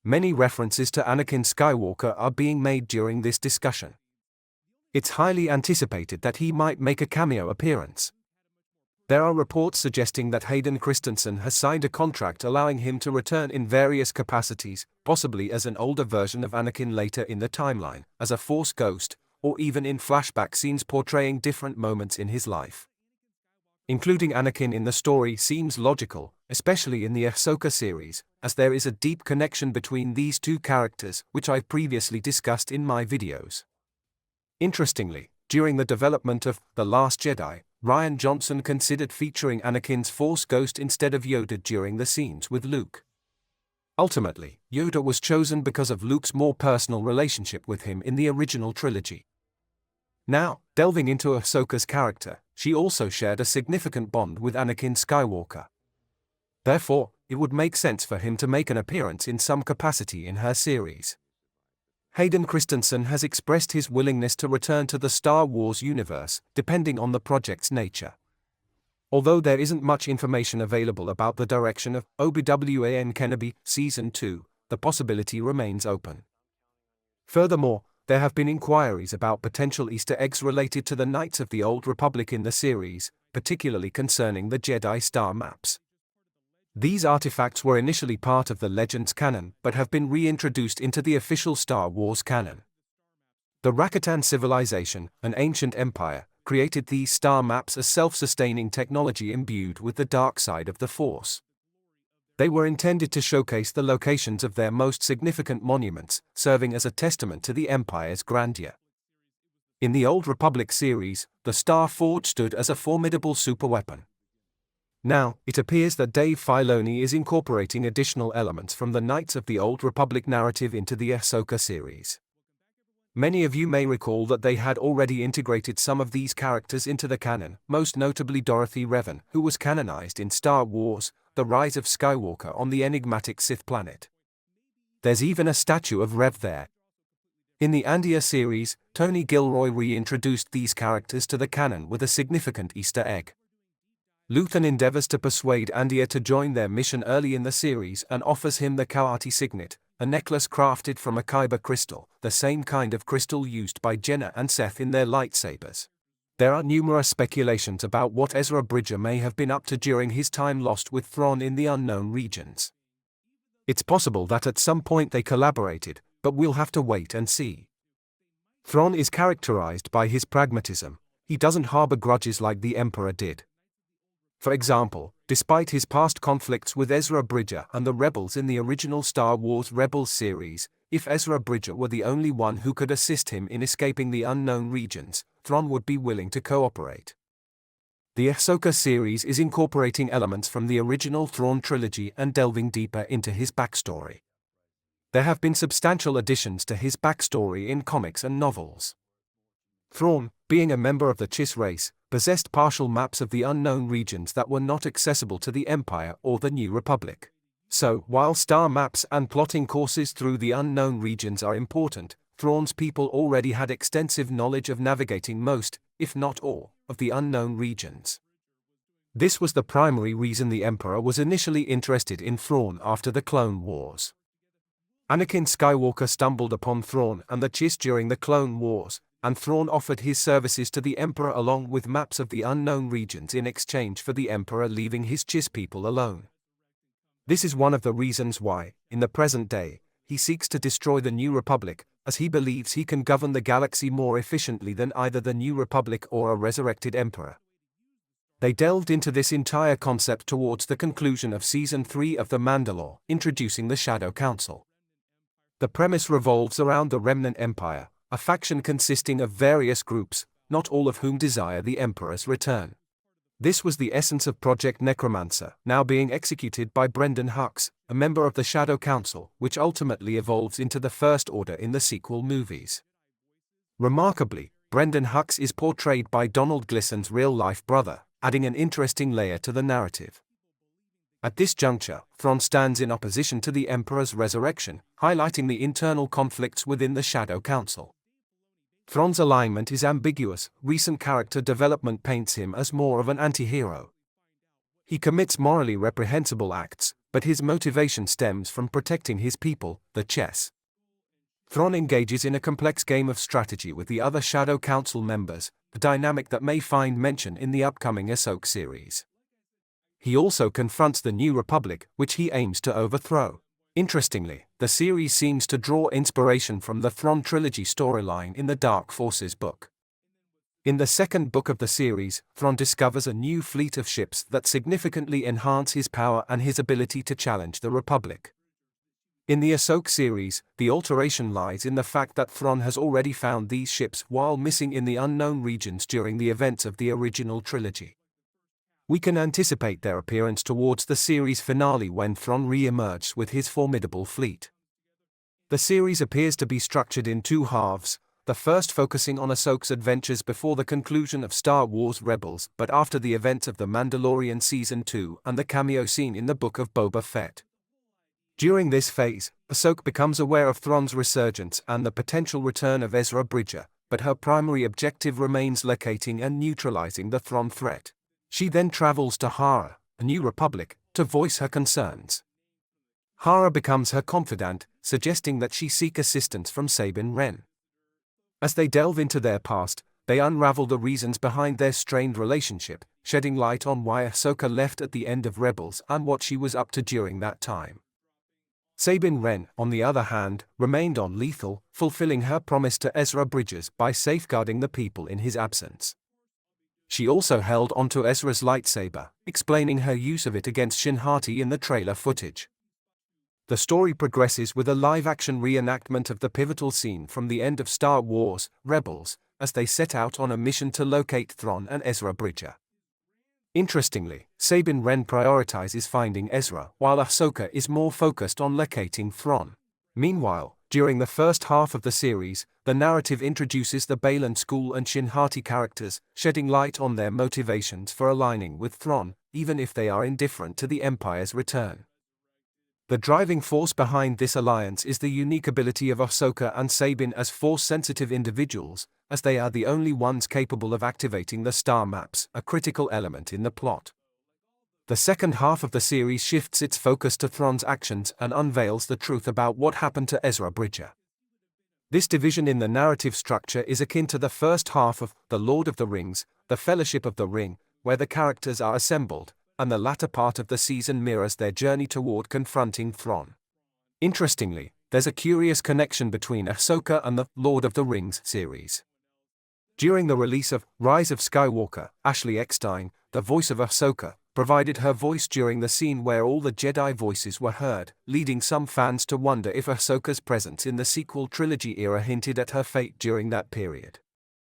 Many references to Anakin Skywalker are being made during this discussion. It's highly anticipated that he might make a cameo appearance. There are reports suggesting that Hayden Christensen has signed a contract allowing him to return in various capacities, possibly as an older version of Anakin later in the timeline, as a Force ghost, or even in flashback scenes portraying different moments in his life. Including Anakin in the story seems logical, especially in the Ahsoka series, as there is a deep connection between these two characters, which I've previously discussed in my videos. Interestingly, during the development of The Last Jedi, Rian Johnson considered featuring Anakin's Force ghost instead of Yoda during the scenes with Luke. Ultimately, Yoda was chosen because of Luke's more personal relationship with him in the original trilogy. Now, delving into Ahsoka's character, she also shared a significant bond with Anakin Skywalker. Therefore, it would make sense for him to make an appearance in some capacity in her series. Hayden Christensen has expressed his willingness to return to the Star Wars universe, depending on the project's nature. Although there isn't much information available about the direction of Obi-Wan Kenobi Season 2, the possibility remains open. Furthermore, there have been inquiries about potential Easter eggs related to the Knights of the Old Republic in the series, particularly concerning the Jedi star maps. These artifacts were initially part of the Legends canon but have been reintroduced into the official Star Wars canon. The Rakatan civilization, an ancient empire, created these star maps as self-sustaining technology imbued with the dark side of the Force. They were intended to showcase the locations of their most significant monuments, serving as a testament to the Empire's grandeur. In the Old Republic series, the Star Forge stood as a formidable superweapon. Now, it appears that Dave Filoni is incorporating additional elements from the Knights of the Old Republic narrative into the Ahsoka series. Many of you may recall that they had already integrated some of these characters into the canon, most notably Dorothy Revan, who was canonized in Star Wars: The Rise of Skywalker on the enigmatic Sith planet. There's even a statue of Rev there. In the Andor series, Tony Gilroy reintroduced these characters to the canon with a significant Easter egg. Luthen endeavors to persuade Andor to join their mission early in the series and offers him the Hati signet, a necklace crafted from a kyber crystal, the same kind of crystal used by Jenna and Seth in their lightsabers. There are numerous speculations about what Ezra Bridger may have been up to during his time lost with Thrawn in the unknown regions. It's possible that at some point they collaborated, but we'll have to wait and see. Thrawn is characterized by his pragmatism. He doesn't harbor grudges like the Emperor did. For example, despite his past conflicts with Ezra Bridger and the Rebels in the original Star Wars Rebels series, if Ezra Bridger were the only one who could assist him in escaping the unknown regions, Thrawn would be willing to cooperate. The Ahsoka series is incorporating elements from the original Thrawn trilogy and delving deeper into his backstory. There have been substantial additions to his backstory in comics and novels. Thrawn, being a member of the Chiss race, possessed partial maps of the unknown regions that were not accessible to the Empire or the New Republic. So, while star maps and plotting courses through the unknown regions are important, Thrawn's people already had extensive knowledge of navigating most, if not all, of the unknown regions. This was the primary reason the Emperor was initially interested in Thrawn after the Clone Wars. Anakin Skywalker stumbled upon Thrawn and the Chiss during the Clone Wars, and Thrawn offered his services to the Emperor along with maps of the unknown regions in exchange for the Emperor leaving his Chiss people alone. This is one of the reasons why, in the present day, he seeks to destroy the New Republic, as he believes he can govern the galaxy more efficiently than either the New Republic or a resurrected Emperor. They delved into this entire concept towards the conclusion of Season 3 of The Mandalorian, introducing the Shadow Council. The premise revolves around the Remnant Empire, a faction consisting of various groups, not all of whom desire the Emperor's return. This was the essence of Project Necromancer, now being executed by Brendan Hux, a member of the Shadow Council, which ultimately evolves into the First Order in the sequel movies. Remarkably, Brendan Hux is portrayed by Donald Glison's real-life brother, adding an interesting layer to the narrative. At this juncture, Thrawn stands in opposition to the Emperor's resurrection, highlighting the internal conflicts within the Shadow Council. Thrawn's alignment is ambiguous. Recent character development paints him as more of an anti-hero. He commits morally reprehensible acts, but his motivation stems from protecting his people, the chess. Thrawn engages in a complex game of strategy with the other Shadow Council members, a dynamic that may find mention in the upcoming Ahsoka series. He also confronts the New Republic, which he aims to overthrow. Interestingly, the series seems to draw inspiration from the Thrawn trilogy storyline in the Dark Forces book. In the second book of the series, Thrawn discovers a new fleet of ships that significantly enhance his power and his ability to challenge the Republic. In the Ahsoka series, the alteration lies in the fact that Thrawn has already found these ships while missing in the unknown regions during the events of the original trilogy. We can anticipate their appearance towards the series finale when Thrawn re-emerges with his formidable fleet. The series appears to be structured in two halves, the first focusing on Ahsoka's adventures before the conclusion of Star Wars Rebels but after the events of The Mandalorian Season 2 and the cameo scene in the Book of Boba Fett. During this phase, Ahsoka becomes aware of Thrawn's resurgence and the potential return of Ezra Bridger, but her primary objective remains locating and neutralizing the Thrawn threat. She then travels to Hera, a New Republic, to voice her concerns. Hera becomes her confidant, suggesting that she seek assistance from Sabine Wren. As they delve into their past, they unravel the reasons behind their strained relationship, shedding light on why Ahsoka left at the end of Rebels and what she was up to during that time. Sabine Wren, on the other hand, remained on Lethal, fulfilling her promise to Ezra Bridger by safeguarding the people in his absence. She also held onto Ezra's lightsaber, explaining her use of it against Shin Hati in the trailer footage. The story progresses with a live-action reenactment of the pivotal scene from the end of Star Wars Rebels, as they set out on a mission to locate Thrawn and Ezra Bridger. Interestingly, Sabine Wren prioritizes finding Ezra, while Ahsoka is more focused on locating Thrawn. Meanwhile, during the first half of the series, the narrative introduces the Baylan Skol and Shin Hati characters, shedding light on their motivations for aligning with Thrawn, even if they are indifferent to the Empire's return. The driving force behind this alliance is the unique ability of Ahsoka and Sabine as Force-sensitive individuals, as they are the only ones capable of activating the star maps, a critical element in the plot. The second half of the series shifts its focus to Thrawn's actions and unveils the truth about what happened to Ezra Bridger. This division in the narrative structure is akin to the first half of The Lord of the Rings, The Fellowship of the Ring, where the characters are assembled, and the latter part of the season mirrors their journey toward confronting Thrawn. Interestingly, there's a curious connection between Ahsoka and the Lord of the Rings series. During the release of Rise of Skywalker, Ashley Eckstein, the voice of Ahsoka, provided her voice during the scene where all the Jedi voices were heard, leading some fans to wonder if Ahsoka's presence in the sequel trilogy era hinted at her fate during that period.